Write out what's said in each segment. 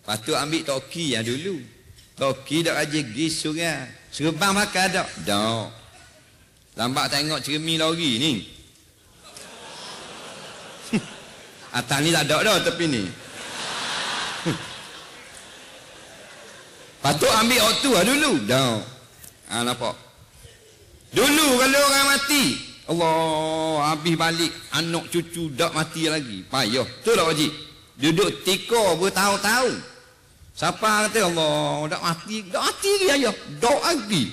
Patut ambil toki yang dulu. Toki dak aja pergi surau. Serebang makan dak? Dak. Lambat tengok cermin lori ni. Atas ni tak ada dah tepi ni. Patut ambil waktu lah dulu. Dah. Nampak. Dulu kalau orang mati, Allah, habis balik anak cucu dak mati lagi. Payah. Betul tak wajib? Duduk tika bertahun-tahun. Siapa kata Allah, dak mati lagi ayah. Dak lagi.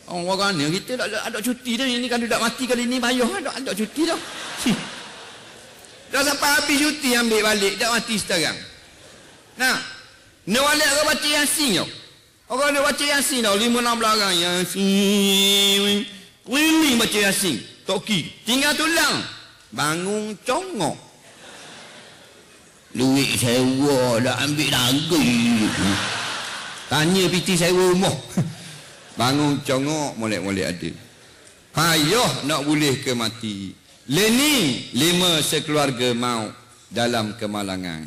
Orang ni kita ada cuti dah ni, kalau dak mati kali ni payah ada cuti dah. Dah sampai habis cuti ambil balik, dak mati sekarang. Nah, ni balik ke baca Yasin tau. Orang nak baca Yasin tau, 5-6 orang Yasin. Keliling baca Yasin. Toki, tinggal tulang. Bangun congok. Duit sewa dah ambil lagi. Tanya piti sewa rumah. Bangun congok, molek-molek ada. Payah nak boleh ke mati. Lening 5 sekeluarga maut dalam kemalangan.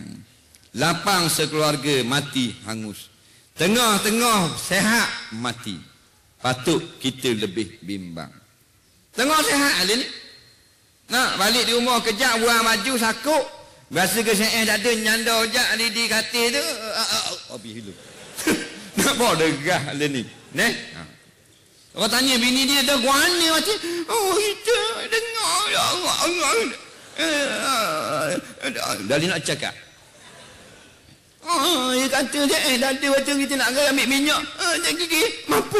8 sekeluarga mati hangus. Tengah-tengah sehat mati. Patut kita lebih bimbang. Tengah sehat ni. Nak balik di rumah kejap buang baju sakuk. Rasa kesihatan tak ada nyanda ojak di katil tu. Habis dulu. Nampak degah ni. Neh. Orang tanya bini dia dah guana mati. Oh kita dengar ya Allah. Dah nak cakap. Dia kata dia dah ada waktu kita nak ambil minyak. Jangan gigi mampu.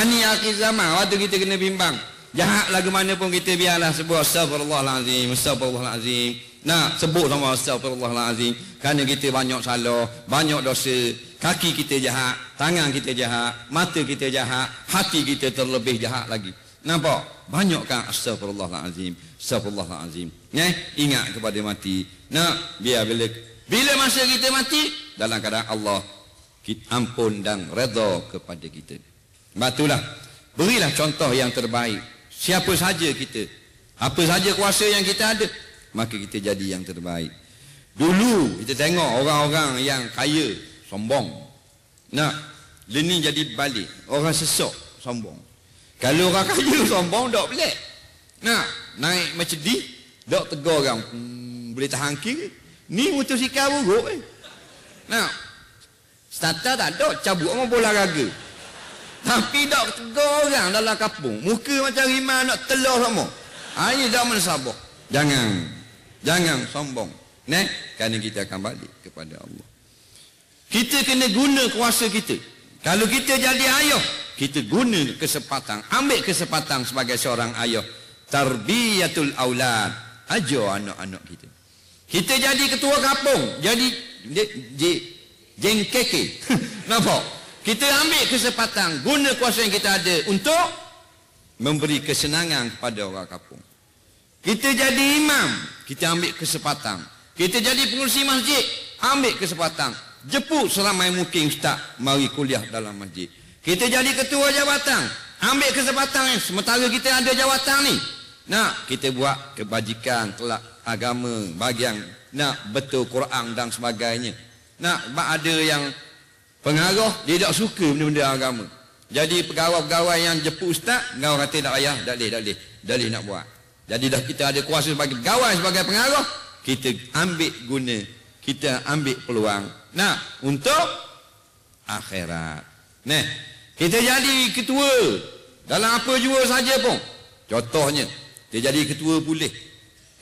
Ni akhir zaman waktu kita kena bimbang. Jahat lagu mana pun kita biarlah sebut astagfirullahalazim, astagfirullahalazim. Nak sebut sama astagfirullahalazim. Kerana kita banyak salah, banyak dosa. Kaki kita jahat, tangan kita jahat, mata kita jahat, hati kita terlebih jahat lagi. Nampak? Banyak kan astagfirullahalazim, astagfirullahalazim. Ingat kepada mati. Nak biar bila masa kita mati dalam keadaan Allah ampun dan redha kepada kita. Batulah. Berilah contoh yang terbaik. Siapa saja kita, apa saja kuasa yang kita ada, maka kita jadi yang terbaik. Dulu kita tengok orang-orang yang kaya sombong. Nak ini jadi balik. Orang sesok sombong. Kalau orang kaya sombong tak pelik. Nak naik Mercedes tak tegur orang. Boleh tahan kiri. Ni motosikal buruk Nak starter tak ada, cabut orang bola raga. Tapi tak tegur orang dalam kampung. Muka macam rimau nak telur semua. Ini zaman sabar. Jangan sombong. Kerana kita akan balik kepada Allah. Kita kena guna kuasa kita. Kalau kita jadi ayah, kita guna kesempatan, ambil kesempatan sebagai seorang ayah. Tarbiyatul aulad, ajar anak-anak kita. Kita jadi ketua kampung, jadi jengkeke. Nampak? Kita ambil kesempatan, guna kuasa yang kita ada untuk memberi kesenangan kepada orang kampung. Kita jadi imam, kita ambil kesempatan. Kita jadi pengurusi masjid, ambil kesempatan. Jemput seramai mungkin ustaz mari kuliah dalam masjid. Kita jadi ketua jabatan, ambil kesempatan sementara kita ada jawatan ni. Nak kita buat kebajikan, telak agama, bagian nak betul Quran dan sebagainya. Nak ada yang pengaruh dia tak suka benda-benda agama. Jadi pegawai-pegawai yang jemput ustaz, kau kata tak payah, tak boleh nak buat. Jadi dah kita ada kuasa sebagai pegawai, sebagai pengaruh, kita ambil guna, kita ambil peluang. Nah, untuk akhirat. Kita jadi ketua dalam apa jua saja pun. Contohnya, dia jadi ketua pulih,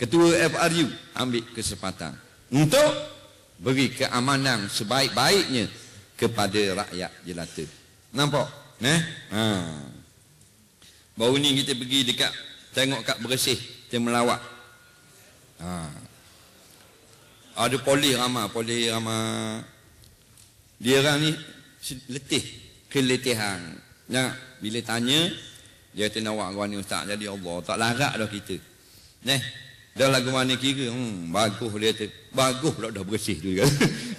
ketua FRU, ambil kesempatan untuk beri keamanan sebaik-baiknya kepada rakyat jelata. Nampak? Baru ni kita pergi dekat tengok kat Bersih, kita melawat. Ada polis ramai. Dia orang ni letih, keletihan. Bila tanya, dia kata nak buat ni ustaz, jadi Allah tak larat dah kita. Dah lagu mana kira, bagus dia kata. Bagus pula dah bersih tu kan.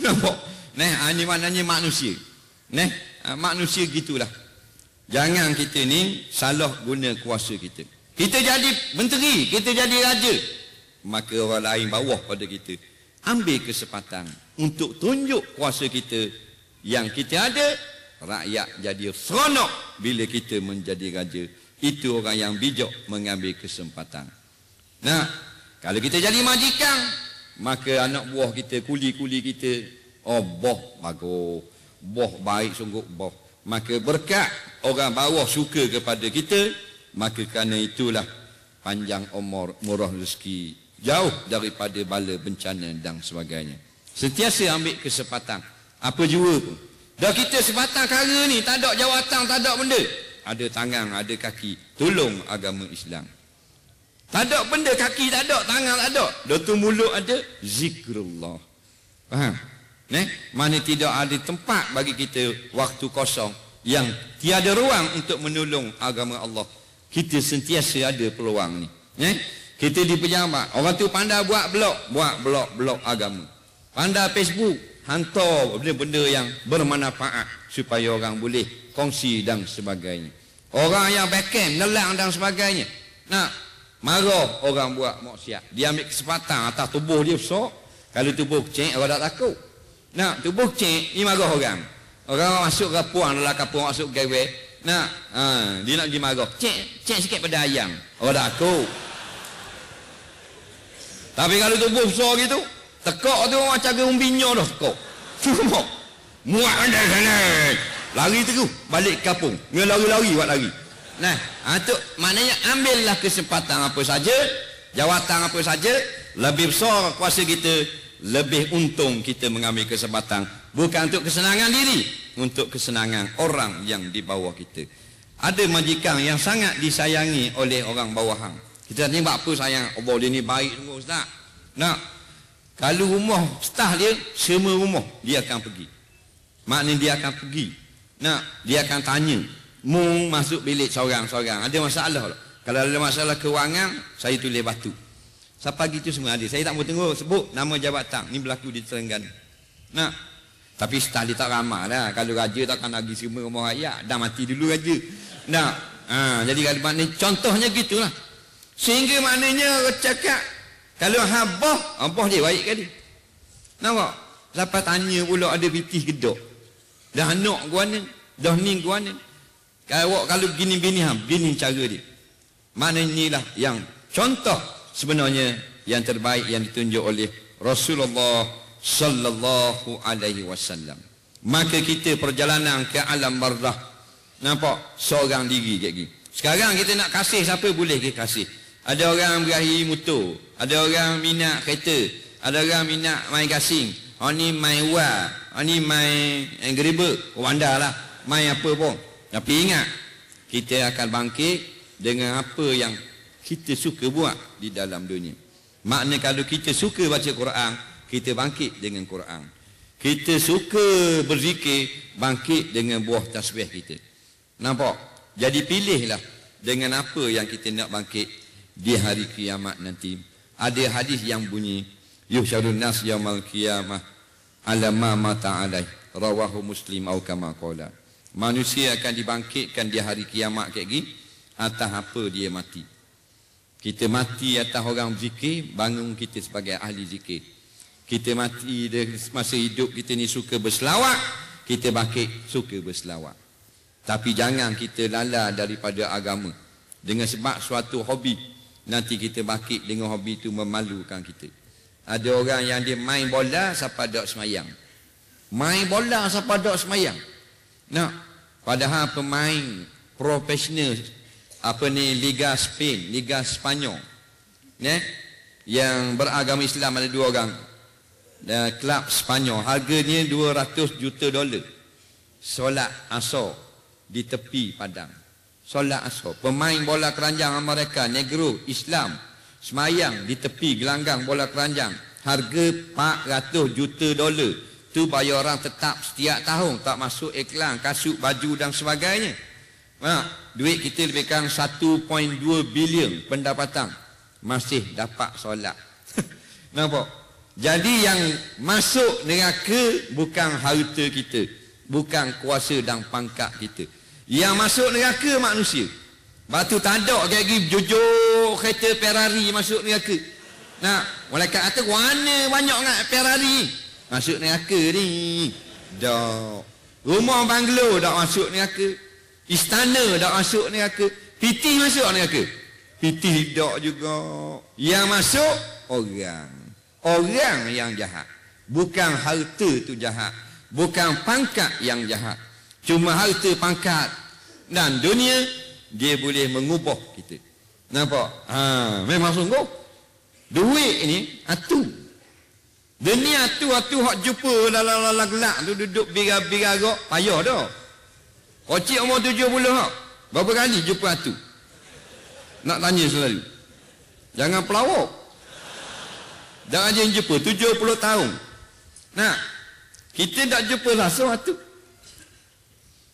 Nampak? Ini maknanya manusia. Manusia gitulah. Jangan kita ni salah guna kuasa kita. Kita jadi menteri, kita jadi raja. maka orang lain bawah pada kita. Ambil kesempatan untuk tunjuk kuasa kita. Yang kita ada, rakyat jadi seronok bila kita menjadi raja. Itu orang yang bijak mengambil kesempatan. Nah, kalau kita jadi majikan, maka anak buah kita, kuli-kuli kita, oh boh bagus, boh baik sungguh boh. Maka berkat orang bawah suka kepada kita, maka kerana itulah panjang umur, murah rezeki, jauh daripada bala bencana dan sebagainya. Sentiasa ambil kesempatan, apa jua pun. Dah kita sebatang kara ni, tak ada jawatan, tak ada benda, ada tangan, ada kaki, tolong agama Islam. Tak ada benda, kaki tak ada, tangan tak ada, dah tu mulut ada, zikrullah. Faham? Mana tidak ada tempat bagi kita waktu kosong yang tiada ruang untuk menolong agama Allah. Kita sentiasa ada peluang ni. Kita di pejabat, orang tu pandai buat blog agama. Pandai Facebook, hantar benda-benda yang bermanfaat supaya orang boleh kongsi dan sebagainya. Orang yang backend, nelang dan sebagainya. Nah, marah orang buat maksiat. Dia ambil kesempatan atas tubuh dia besar. Kalau tubuh kecil, orang tak takut. Nah, tubuh kecil, ni marah orang. Orang masuk kapuan, dalam kapuan masuk gawe. Nah, dia nak pergi marah. Cek sikit pada ayam. Orang tak takut. Tapi kalau tubuh besar gitu, tekak tu macam ke umbinya dah tekak. Semua. Muat anda sana. Lari terus, balik kampung. Dia lari-lari buat lari. Nah, itu maknanya ambillah kesempatan apa saja, jawatan apa saja, lebih besar kuasa kita, lebih untung kita mengambil kesempatan. Bukan untuk kesenangan diri, untuk kesenangan orang yang di bawah kita. Ada majikan yang sangat disayangi oleh orang bawahan. Kita tanya apa sayang, Allah dia ni baik semua ustaz. Nah, kalau rumah staf dia, semua rumah dia akan pergi. Maknanya dia akan pergi. Nah, dia akan tanya. Mung masuk bilik seorang-seorang, ada masalah. Kalau ada masalah kewangan, saya tulis batu. Siapa gitu semua ada. Saya tak mau tengok sebut nama jabatan. Ni berlaku di Terengganu. Nah, tapi staf dia tak ramah lah. Kalau raja takkan lagi semua rumah rakyat. Dah mati dulu raja. Nah, jadi kalau maknanya contohnya gitulah. Sehingga maknanya cakap kalau habah dia baik kali. Nampak? Lepas tanya pula ada pitih gedok. Dah anak gua ni, dah ni gua ni. Kalau gini-gini gini cara dia. Maknanya inilah yang contoh sebenarnya yang terbaik yang ditunjuk oleh Rasulullah sallallahu alaihi wasallam. Maka kita perjalanan ke alam barzakh. Nampak? Seorang diri kayak gini. Sekarang kita nak kasih siapa boleh kita kasih. Ada orang berahi motor, ada orang minat kereta, ada orang minat main gasing, orang ni main wal, orang ni main gerebek, lah, main apa pun. Tapi ingat, kita akan bangkit dengan apa yang kita suka buat di dalam dunia. Maknanya kalau kita suka baca Quran, kita bangkit dengan Quran. Kita suka berzikir, bangkit dengan buah tasbih kita. Nampak? Jadi pilihlah dengan apa yang kita nak bangkit di hari kiamat nanti. Ada hadis yang bunyi, yuhsyarun nas yaumal qiyamah ala ma mata alaih, rawahu Muslim atau kama qala. Manusia akan dibangkitkan di hari kiamat kayak gini atas apa dia mati. Kita mati atas orang zikir, bangun kita sebagai ahli zikir. Kita mati masa hidup kita ni suka berselawat, kita bangkit suka berselawat. Tapi jangan kita lala daripada agama dengan sebab suatu hobi. Nanti kita bangkit dengan hobi itu memalukan kita. Ada orang yang dia main bola sampai dok semayang. Main bola sampai dok semayang. Nah, padahal pemain profesional apa ni Liga Spain, Liga Spanyol. Yang beragama Islam ada 2 orang. Dan klub Spanyol harganya $200 juta. Solat asar di tepi padang. Solat asar. Pemain bola keranjang Amerika, negro, Islam, semayang di tepi gelanggang bola keranjang. Harga $400 juta. Tu bayar orang tetap setiap tahun. Tak masuk iklan, kasut, baju dan sebagainya. Duit kita lebih kurang 1.2 bilion pendapatan. Masih dapat solat. Nampak? Jadi yang masuk neraka bukan harta kita. Bukan kuasa dan pangkat kita. Yang masuk neraka manusia. Batu tak ada kayak gini jujur kereta Ferrari masuk neraka. Nah, malaikat kata warna banyak ngak Ferrari. Masuk neraka ni. Dak. Rumah banglo dak masuk neraka. Istana dak masuk neraka. Pitih masuk neraka. Pitih dak juga. Yang masuk orang. Orang yang jahat. Bukan harta tu jahat. Bukan pangkat yang jahat. Cuma harta pangkat dan dunia dia boleh mengubah kita. Nampak? Memang sungguh. Duit ni atu. Dunia atu hak jumpa dalam gelak tu duduk bira-bira gak payah dah. Kocik umur 70 hak. Berapa kali jumpa atu? Nak tanya selalu. Jangan pelawak. Jangan je jumpa 70 tahun. Nah, kita tak jumpa langsung atu.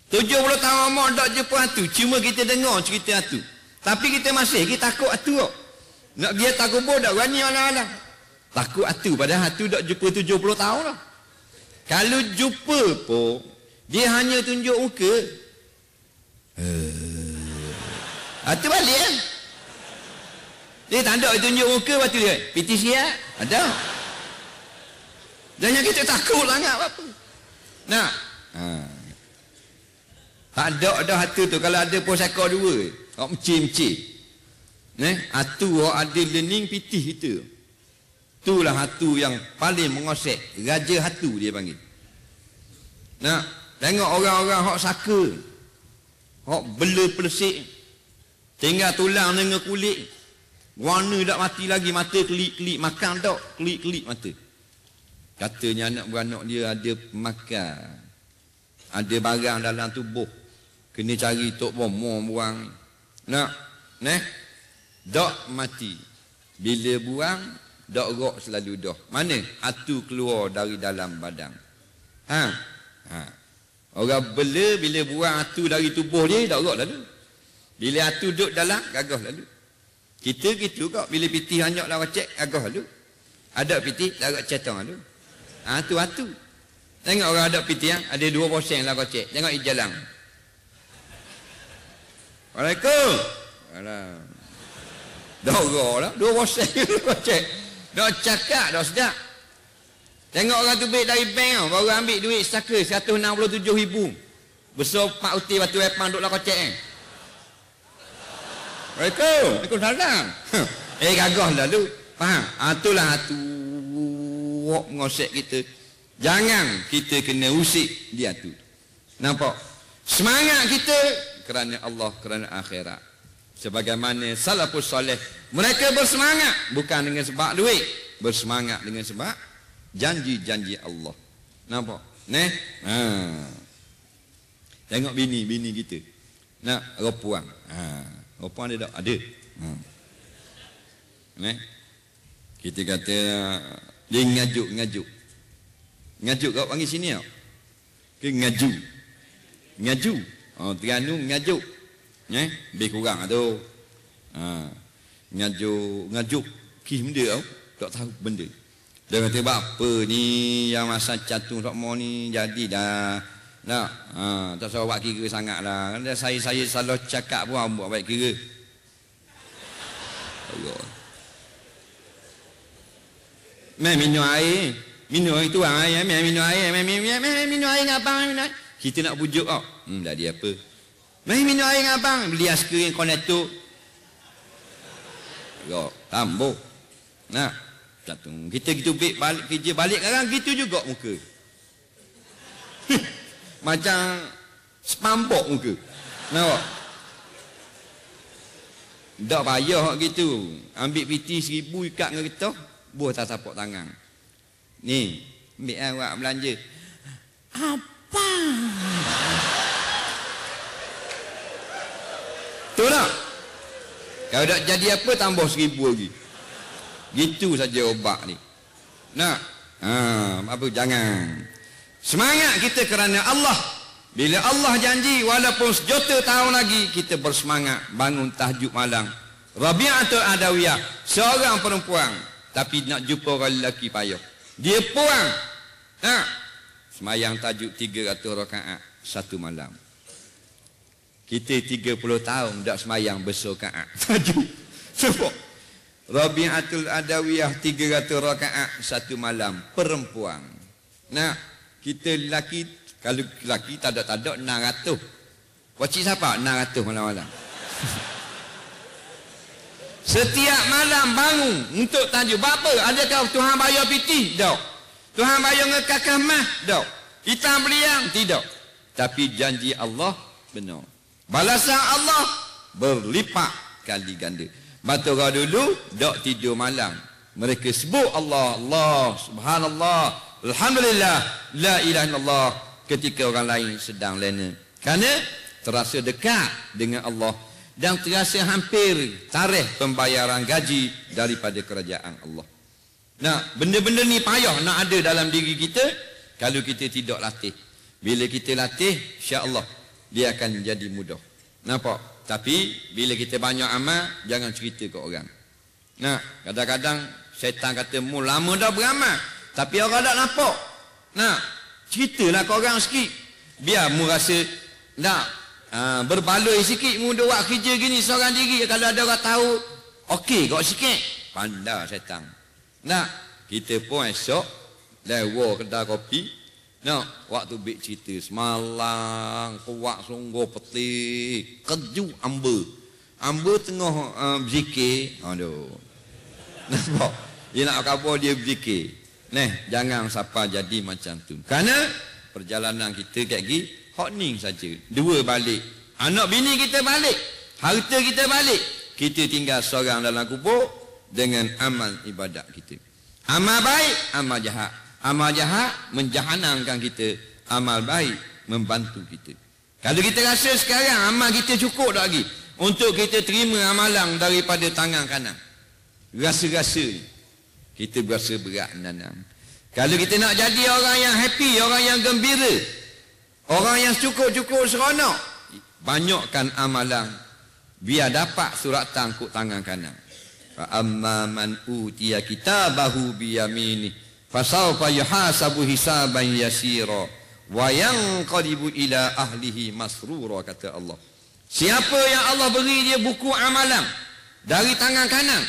70 tahun umur tak jumpa atu. Cuma kita dengar cerita atu. Tapi kita takut atu kok. Nak dia tak kubur tak berani alang-alang. Takut atu padahal atu tak jumpa 70 tahun lah. Kalau jumpa pun dia hanya tunjuk muka. Atu balik kan? Dia tak ada tunjuk muka batu dia. Piti siap? Ada. Jangan kita takut sangat apa. Nah. Tak ada dah atu tu. Kalau ada pun sekor dua. Kau mencik-mencik. Atu ada learning pitih kita. Itulah hatu yang paling mengosek. Raja hatu dia panggil. Nah, tengok orang-orang hok saka. Hok bela pelesik. Tinggal tulang dengan kulit. Warna tak mati lagi, mata kelip-kelip, makan tak, kelip-kelip mata. Katanya anak beranak dia ada makan. Ada barang dalam tubuh. Kena cari tok bomong buang. Nak, dak mati. Bila buang, dak rok selalu dah. Mana? Atu keluar dari dalam badan. Orang bela bila buang atu dari tubuh dia, dak rok lalu. Bila atu duduk dalam, gagah lalu. Kita gitu kok. Bila pitih hanyak lah cek, gagah lalu. Ada pitih, dak cetang lalu. Tu atu. Tengok orang ada pitih, ada 2% lah cek. Tengok jalan. Waalaikumsalam. Dah orang lah, 2% cek. Dah cakap, dah sedap. Tengok orang tu baik dari bank, baru ambil duit saka 167,000. Besar Pak Uti batu epang duduk lah kocek kan. Waalaikumsalam. Gagah lalu. Faham? Itulah tu ngosek kita. Jangan kita kena usik dia tu. Nampak? Semangat kita kerana Allah, kerana akhirat. Sebagaimana salafus soleh, mereka bersemangat bukan dengan sebab duit, bersemangat dengan sebab janji-janji Allah. Nampak? Tengok bini kita. Nak ropuang. Ropuang dia tak ada. Kita kata dia ngajuk. Ngajuk kau panggil sini tak? Ke ngaju. Terengganu ngajuk. Lebih kurang tu. Ngajuk kis benda tau. Tak tahu benda. Dia kata apa ni yang masa catung sokmo ni jadi dah. Nak. Tak usah buat kira sangatlah. Saya selalu cakap pun buat baik kira. Allah. Minum air. Minum itu air. Minum air. Minum air ngapang. Kita nak pujuk kau. Dah dia apa? Minum air ngapang. Beli askrim konektor. Tambah. Nah, catung. Kita gitu balik kerja balik sekarang gitu juga muka. Macam spambok muka. Nampak? Tak payah gitu. Ambil piti 1,000 ikat dengan kita, buah tak tapak tangan. Ni, ambil awak belanja. Apa? Tu tak? Kalau tak jadi apa, tambah 1,000 lagi. Gitu saja obat ni. Nak? Apa jangan. Semangat kita kerana Allah. Bila Allah janji walaupun sejuta tahun lagi kita bersemangat bangun tahajud malam. Rabi'atul Adawiyah, seorang perempuan tapi nak jumpa orang lelaki payah. Dia puang. Semayang tahajud 300 rakaat satu malam. Kita 30 tahun tak semayang bersokaat tahajud. Sebab Rabi'atul Adawiyah 300 rakaat satu malam, perempuan. Nah, kita lelaki, kalau lelaki tak ada 600. Wacik siapa 600 malam-malam? Setiap malam bangun untuk tahajud. Apa? Adakah Tuhan bayar piti? Tak. Tuhan bayar ngekakah mah? Tak. Hitam beliang? Tidak. Tapi janji Allah benar. Balasan Allah berlipat kali ganda. Batu orang dulu tak tidur malam. Mereka sebut Allah, Allah, subhanallah, alhamdulillah, la ilaha illallah ketika orang lain sedang lena. Kerana terasa dekat dengan Allah dan terasa hampir tarikh pembayaran gaji daripada kerajaan Allah. Nah, benda-benda ni payah nak ada dalam diri kita kalau kita tidak latih. Bila kita latih, insya-Allah dia akan jadi mudah. Nampak? Tapi bila kita banyak amal, jangan cerita ke orang. Nah, kadang-kadang syaitan kata, mu lama dah beramal, tapi orang tak nampak. Nah, ceritalah ke orang sikit. Biar mu rasa nak berbaloi sikit, mu dah buat kerja gini seorang diri. Kalau ada orang tahu, okey kau sikit. Pandai syaitan. Nah, kita pun esok lewa kedai kopi. Nah, waktu bik cerita semalam kuat sungguh peti keju amba tengah berzikir. Aduh, nampak dia nak khabar dia berzikir. Jangan siapa jadi macam tu, kerana perjalanan kita kat gi hot ning saja. Dua balik, anak bini kita balik, harta kita balik, kita tinggal seorang dalam kubur dengan amal ibadat kita. Amal baik, amal jahat. Amal jahat menjahanamkan kita, amal baik membantu kita. Kalau kita rasa sekarang amal kita cukup tak lagi untuk kita terima amalan daripada tangan kanan, rasa-rasa kita berasa berat nanam. Kalau kita nak jadi orang yang happy, orang yang gembira, orang yang cukup-cukup seronok, banyakkan amalan biar dapat suratan kut tangan kanan. Fa amma man utiya kitabahu biyaminih fasawfa yuhasabu hisaban yasira wa yanqalibu ila ahlihi masrura, kata Allah. Siapa yang Allah beri dia buku amalan dari tangan kanan,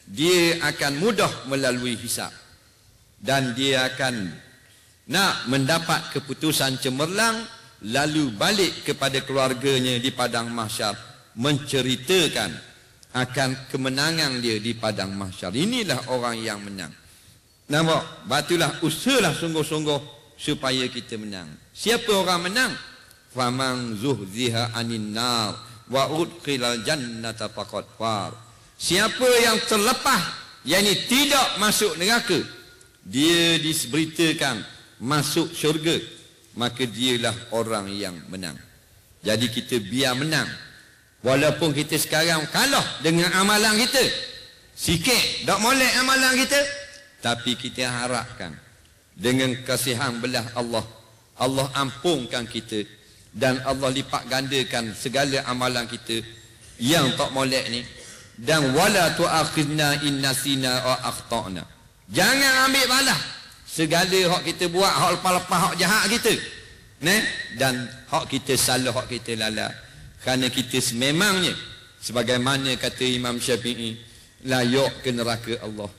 dia akan mudah melalui hisab dan dia akan nak mendapat keputusan cemerlang, lalu balik kepada keluarganya di padang mahsyar menceritakan akan kemenangan dia di padang mahsyar. Inilah orang yang menang. Nampak? Batulah usahalah sungguh-sungguh supaya kita menang. Siapa orang menang? Faman zuhziha anin nar wa udkhilal jannata faqad far. Siapa yang terlepas, yakni tidak masuk neraka, dia diberitakan masuk syurga, maka dialah orang yang menang. Jadi kita biar menang. Walaupun kita sekarang kalah dengan amalan kita, sikit tak molek amalan kita, tapi kita harapkan dengan kasihan belah Allah, Allah ampunkan kita dan Allah lipat gandakan segala amalan kita yang tak molek ni. Dan wala tu'akhidna in nasina wa akhtana. Jangan ambil balas segala hak kita buat, hak lepas-lepas hak jahat kita. Dan hak kita salah, hak kita lalai. Kerana kita sememangnya, sebagaimana kata Imam Syafi'i, layak ke neraka Allah,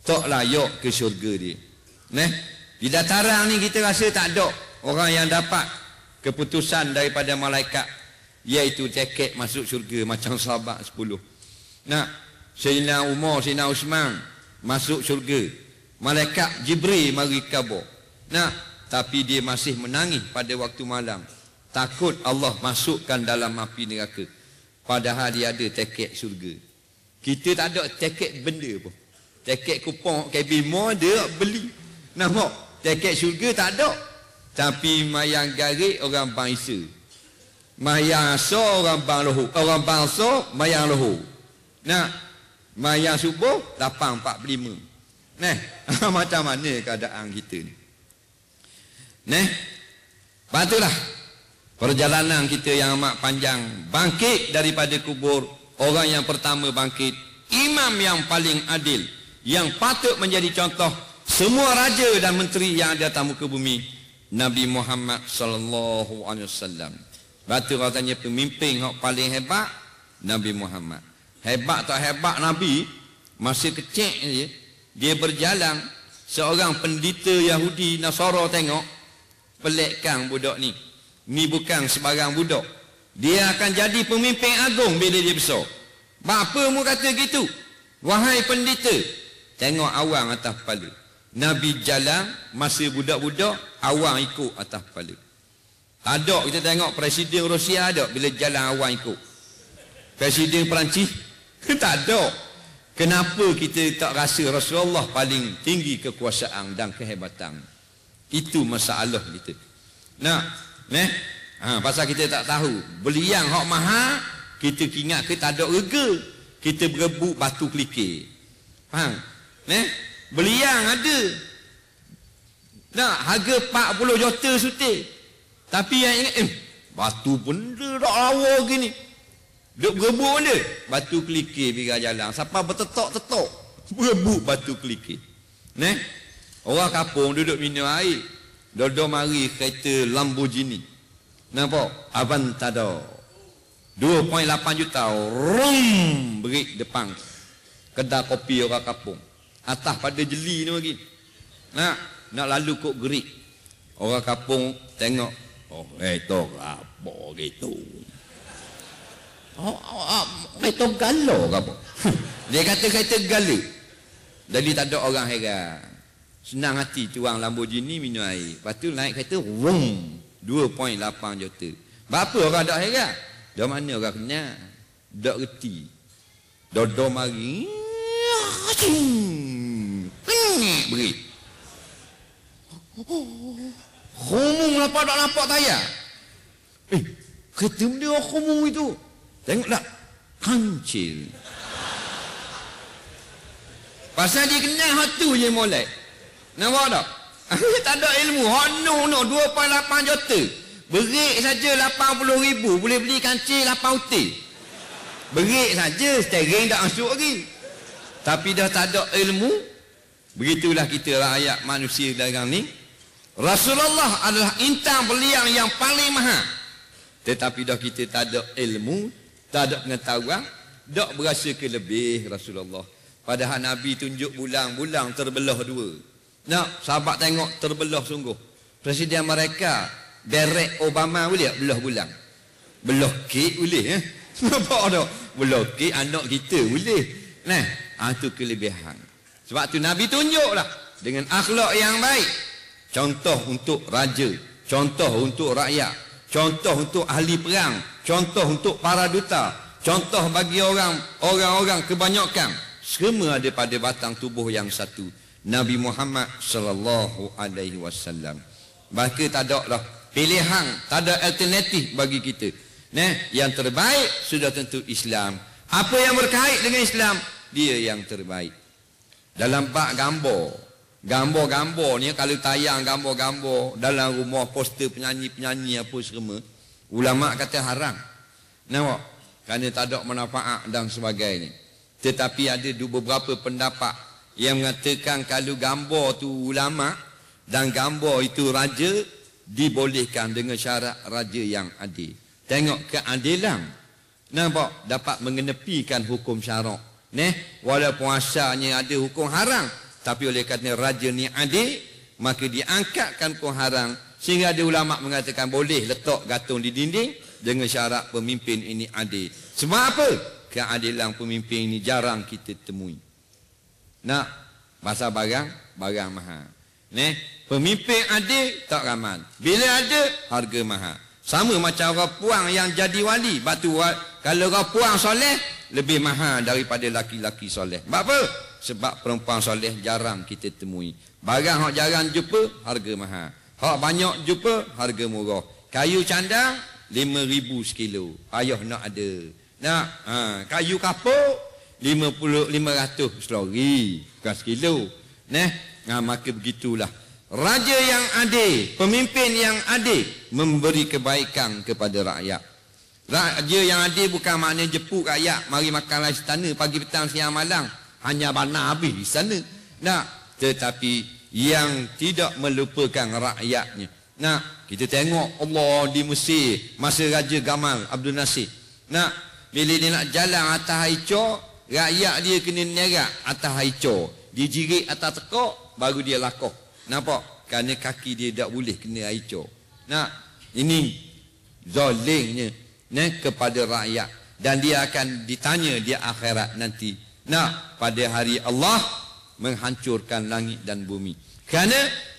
tak layak ke syurga dia. Di dataran ni kita rasa tak ada orang yang dapat keputusan daripada malaikat, iaitu tiket masuk syurga macam sahabat 10. Sayyidina Umar, Sayyidina Usman masuk syurga, malaikat Jibril mari khabar. Tapi dia masih menangis pada waktu malam, takut Allah masukkan dalam api neraka, padahal dia ada tiket syurga. Kita tak ada tiket benda pun. Tiket kupon KB Mall dia beli. Nampak? Tiket syurga tak ada. Tapi mayang garik orang bangsa, mayang so orang bang lohor, orang bangsa mayang lohor. Mayang subuh 8.45. Macam mana keadaan kita ni? Patulah perjalanan kita yang amat panjang, bangkit daripada kubur. Orang yang pertama bangkit, imam yang paling adil, yang patut menjadi contoh semua raja dan menteri yang ada atas muka bumi, Nabi Muhammad sallallahu alaihi wasallam. Batu katanya pemimpin yang paling hebat Nabi Muhammad. Hebat tak hebat Nabi, Masa kecil je, dia berjalan, seorang pendeta Yahudi Nasara tengok, pelikkan budak ni. Ni bukan sebarang budak. Dia akan jadi pemimpin agung bila dia besar. Bapa mu kata gitu. Wahai pendeta, tengok awang atas kepala. Nabi jalan, masa budak-budak, awang ikut atas kepala. Tak ada kita tengok Presiden Rusia ada bila jalan awang ikut. Presiden Perancis tak ada. Kenapa kita tak rasa Rasulullah paling tinggi kekuasaan dan kehebatan? Itu masalah kita. Pasal kita tak tahu. Beliang hak mahal, kita ingat ke tak ada rega. Kita berebut batu kelikir. Faham? Beliang ada. Harga 40 juta sutik. Tapi yang ingat, batu benda tak lawa gini. Duk berebut benda. Batu kelikir biar jalan. Siapa bertetok-tetok, berebut batu kelikir. Orang kampung duduk minum air. Dodo mari kereta Lamborghini. Nampak? Aventador. 2.8 juta. Rum! Berik depan kedai kopi orang kampung. Atas pada jeli ni lagi. Nak lalu kok gerik. Orang kampung tengok. Oh, itu apa gitu. Itu galau ke apa? Dia kata kereta gala. Jadi tak ada orang heran. Senang hati tuang Lamborghini minum air. Lepas tu naik kereta, wum, 2.8 juta. Berapa orang tak heran? Dari mana orang kenal? Tak reti. Dodo mari. Beri. Khumung nampak tayar. Kereta dia khumung itu. Tengok tak? Kancil. Pasal dia kenal hak tu je molek. Nampak tak? Tak ada ilmu. Hak no 2.8 juta. Berik saja 80,000. Boleh beli kancil 8 util. Berik saja. Steering tak masuk lagi. Tapi dah tak ada ilmu. Begitulah kita rakyat manusia dalam ni. Rasulullah adalah intan beliang yang paling mahal. Tetapi dah kita tak ada ilmu, tak ada pengetahuan, tak berasa kelebih Rasulullah. Padahal Nabi tunjuk bulan-bulan terbelah dua. Sahabat tengok terbelah sungguh. Presiden mereka Barack Obama boleh tak belah bulan? Belah kek boleh. Nampak tak? Belah kek anak kita boleh. Itu kelebihan. Sebab tu Nabi tunjuklah dengan akhlak yang baik. Contoh untuk raja, contoh untuk rakyat, contoh untuk ahli perang, contoh untuk para duta, contoh bagi orang-orang kebanyakan. Semua ada pada batang tubuh yang satu, Nabi Muhammad sallallahu alaihi wasallam. Bahkan tak ada lah pilihan, tak ada alternatif bagi kita. Yang terbaik sudah tentu Islam. Apa yang berkait dengan Islam, dia yang terbaik. Dalam bab gambar ni, kalau tayang gambar-gambar dalam rumah, poster penyanyi-penyanyi apa semua, ulama kata haram. Nampak? Kerana tak ada manfaat dan sebagainya. Tetapi ada beberapa pendapat yang mengatakan kalau gambar tu ulama dan gambar itu raja, dibolehkan dengan syarat raja yang adil. Tengok keadilan. Nampak? Dapat mengenepikan hukum syarak. Walaupun asalnya ada hukum haram, tapi oleh kerana raja ni adil, maka diangkatkan hukum haram. Sehingga ada ulama mengatakan boleh letak gantung di dinding dengan syarat pemimpin ini adil. Sebab apa? Keadilan pemimpin ini jarang kita temui. Pasal barang mahal. Pemimpin adil tak ramai. Bila ada, harga mahal. Sama macam orang puang yang jadi wali. Kalau orang puang soleh, lebih mahal daripada laki-laki soleh. Sebab apa? Sebab perempuan soleh jarang kita temui. Barang hak jarang jumpa, harga mahal. Hak banyak jumpa, harga murah. Kayu candang, 5,000 sekilo. Payah nak ada. Kayu kapur, 500 selori. Bukan sekilo. Maka begitulah. Raja yang adil, pemimpin yang adil, memberi kebaikan kepada rakyat. Raja yang adil bukan makna jepuk rakyat mari makan istana pagi petang siang malam, hanya bana habis di sana. Tetapi yang tidak melupakan rakyatnya. Kita tengok Allah di Mesir masa Raja Gamal Abdul Nasir. Bila dia nak jalan atas Aisyah, Rakyat dia kena niaga atas haicor. Dia jirik atas tekok, baru dia lakoh. Nampak? Kerana kaki dia tak boleh kena haicor. Nah, ini zalimnya kepada rakyat. Dan dia akan ditanya di akhirat nanti. Nah, pada hari Allah menghancurkan langit dan bumi. Kerana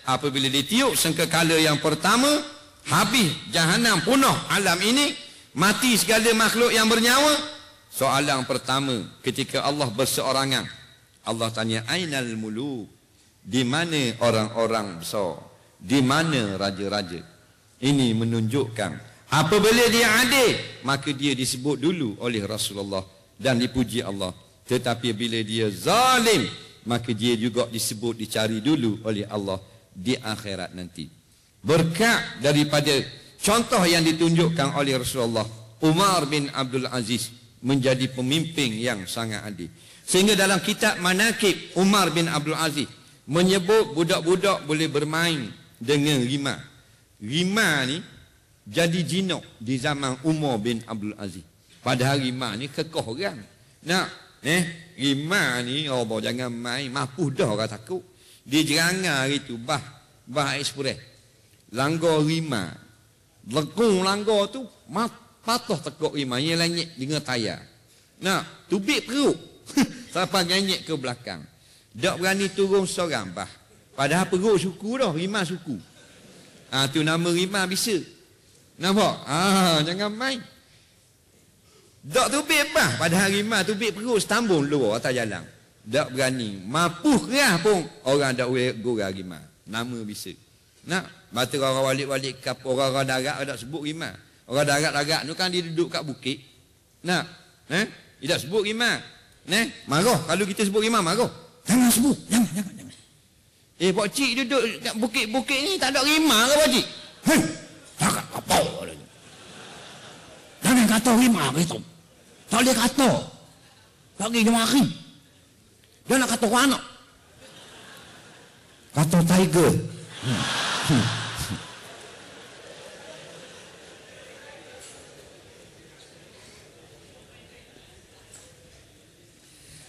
apabila ditiup sangkakala yang pertama, habis jahanam punah alam ini, mati segala makhluk yang bernyawa. Soalan pertama ketika Allah berseorangan, Allah tanya, ainal muluk? Di mana orang-orang besar? Di mana raja-raja? Ini menunjukkan apabila dia adil, maka dia disebut dulu oleh Rasulullah dan dipuji Allah. Tetapi bila dia zalim, maka dia juga disebut, dicari dulu oleh Allah di akhirat nanti. Berkat daripada contoh yang ditunjukkan oleh Rasulullah, Umar bin Abdul Aziz menjadi pemimpin yang sangat adil. Sehingga dalam kitab Manaqib Umar bin Abdul Aziz menyebut budak-budak boleh bermain dengan rimah. Rimah ni jadi jinak di zaman Umar bin Abdul Aziz. Padahal rimah ni kekoh orang. Nak, rimah ni Allah jangan main, mapuh dah orang takut. Dia jerangah itu bah ekspres. Langgar rimah. Lekung langgar tu patah tekuk rimah, yang langit dengan tayar. Nak, tubik perut. Sampai nganyek ke belakang. Tak berani turun seorang bah. Padahal perut suku dah, rimah suku. Tu nama rimah bisa. Nampak? Jangan main. Tak tubik bah. Padahal rimah tubik perut setambung luar atas jalan. Tak berani. Mapuh kerah pun orang tak boleh gurau rimah. Nama bisa. Nak, batu orang balik-balik kapal, orang-orang darat tak sebut rimah. Orang darat-darat tu kan dia duduk kat bukit. Nak, dia tak sebut rimah. Marah. Kalau kita sebut rimah, marah. Jangan sebut. Jangan. Pak cik duduk kat bukit-bukit ni tak ada rimah ke pak cik? Cakap kapal. Jangan kata rimah begitu. Tak boleh kata. Tak boleh mari. Dia nak kata anak. Kata tiger.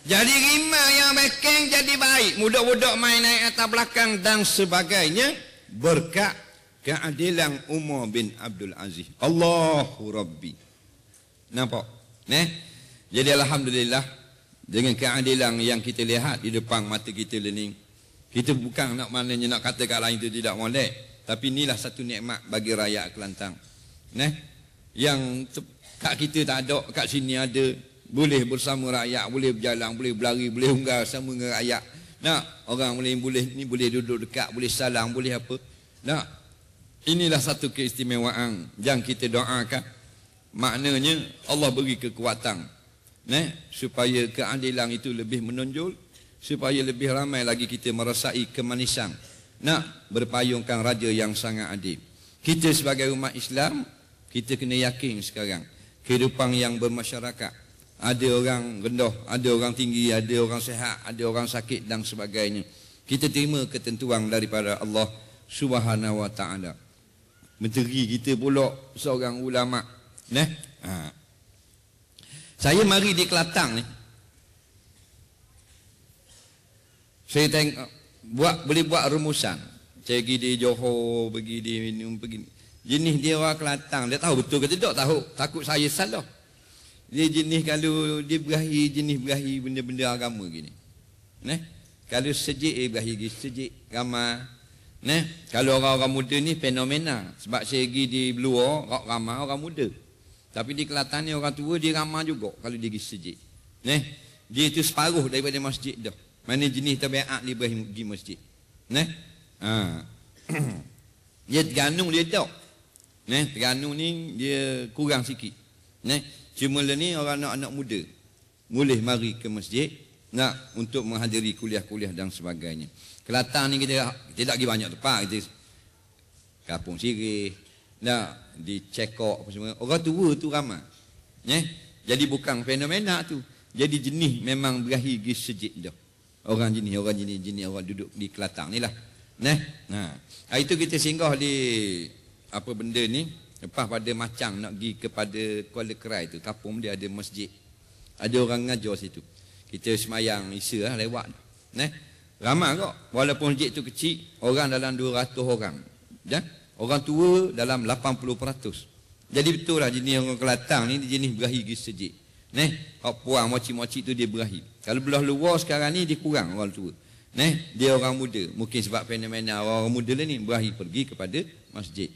Jadi rimah yang bekeng jadi baik. Budak-budak main naik atas belakang dan sebagainya. Berkat keadilan Umar bin Abdul Aziz. Allahu Rabbi. Nampak? Jadi alhamdulillah, dengan keadilan yang kita lihat di depan mata kita ni, kita bukan nak maknanya nak kata kat lain itu tidak molek. Tapi inilah satu nikmat bagi rakyat Kelantan. Yang kat kita tak ada, kat sini ada. Boleh bersama rakyat, boleh berjalan, boleh berlari, boleh unggal sama dengan rakyat. Orang boleh duduk dekat, boleh salam, boleh apa. Inilah satu keistimewaan yang kita doakan. Maknanya Allah beri kekuatan, supaya keadilan itu lebih menonjol, supaya lebih ramai lagi kita merasai kemanisan. Berpayungkan raja yang sangat adil. Kita sebagai umat Islam, kita kena yakin sekarang kehidupan yang bermasyarakat. Ada orang rendah, ada orang tinggi, ada orang sehat, ada orang sakit dan sebagainya. Kita terima ketentuan daripada Allah Subhanahu Wa Taala. Menteri kita pula seorang ulama. Saya mari di Kelantan ni. Saya tengok boleh buat rumusan. Saya pergi di Johor, pergi di minum, pergi. Jenis dia orang Kelantan, dia tahu betul ke tidak tahu. Takut saya salah. Dia jenis kalau dia jenis berahi benda-benda agama gini. Kalau sejik berahi sejik ramai. Kalau orang-orang muda ni fenomena. Sebab saya pergi di luar ramai orang muda. Tapi di Kelantan ni orang tua dia ramai juga kalau dia pergi sejik. Dia itu separuh daripada masjid dah. Mana jenis tabiat dia pergi masjid. Dia Terengganu dia tak. Terengganu ni dia kurang sikit. Cuma ni orang anak-anak muda boleh mari ke masjid untuk menghadiri kuliah-kuliah dan sebagainya. Kelantan ni kita tak pergi banyak tempat. Kita Kampung Sirih, di Cekok apa semua. Orang tua tu ramai. Jadi bukan fenomena tu. Jadi jenis memang berahi pergi sejid dah. Orang jenis orang duduk di Kelantan ni lah. Hari tu kita singgah di apa benda ni. Lepas pada Macang nak pergi kepada Kuala Kerai tu, kampung dia ada masjid. Ada orang ngajar situ. Kita semayang Isya lah lewat. Ramai kok. Walaupun masjid tu kecil, orang dalam 200 orang. Ya? Orang tua dalam 80%. Jadi betul lah jenis orang Kelantan ni jenis berahi pergi masjid. Hak puang moci-moci tu dia berahi. Kalau belah luar sekarang ni dia kurang orang tua. Dia orang muda. Mungkin sebab fenomena orang muda lah ni berahi pergi kepada masjid.